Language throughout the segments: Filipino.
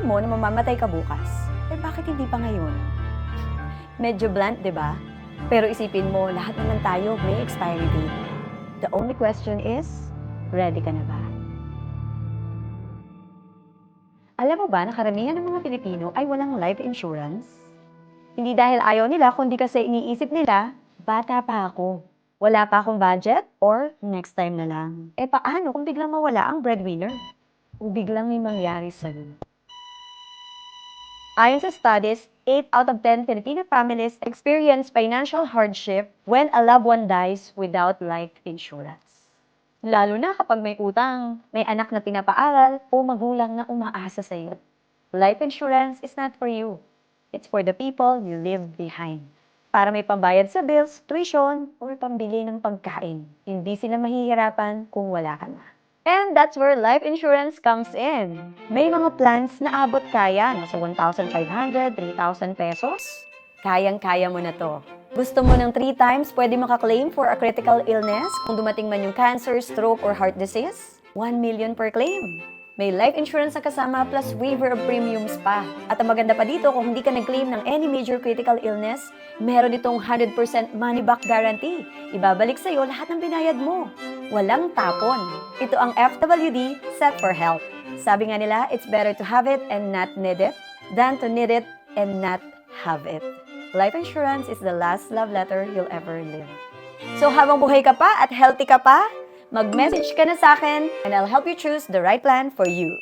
mo na mamamatay ka bukas, eh bakit hindi pa ngayon? Medyo blunt, di ba? Pero isipin mo, lahat naman tayo may expiry date. The only question is, ready ka na ba? Alam mo ba na karamihan ng mga Pilipino ay walang life insurance? Hindi dahil ayaw nila, kundi kasi iniisip nila, bata pa ako. Wala pa akong budget or next time na lang. Eh paano kung biglang mawala ang breadwinner? O biglang may mangyari sa'yo? Ayon sa studies, 8 out of 10 Filipino families experience financial hardship when a loved one dies without life insurance. Lalo na kapag may utang, may anak na pinapaaral, o magulang na umaasa sa iyo. Life insurance is not for you. It's for the people you leave behind. Para may pambayad sa bills, tuition, or pambili ng pagkain. Hindi sila mahihirapan kung wala ka na. And that's where life insurance comes in. May mga plans na abot kaya, nasa 1,500, 3,000 pesos. Kayang-kaya mo na to. Gusto mo ng 3 times pwede makaklaim for a critical illness kung dumating man yung cancer, stroke, or heart disease? 1 million per claim. May life insurance na kasama plus waiver of premiums pa. At ang maganda pa dito, kung hindi ka nag-claim ng any major critical illness, meron itong 100% money back guarantee. Ibabalik sa'yo lahat ng binayad mo. Walang tapon. Ito ang FWD, Set for Health. Sabi nga nila, it's better to have it and not need it than to need it and not have it. Life insurance is the last love letter you'll ever live. So habang buhay ka pa at healthy ka pa, mag-message ka na sa akin and I'll help you choose the right plan for you.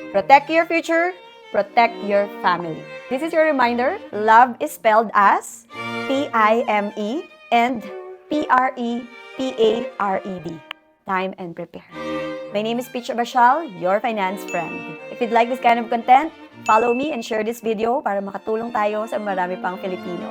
Protect your future, protect your family. This is your reminder, love is spelled as T-I-M-E and P-R-E-P-A-R-E-D. Time and prepare. My name is Peach Abashal, your finance friend. If you'd like this kind of content, follow me and share this video para makatulong tayo sa marami pang Filipino.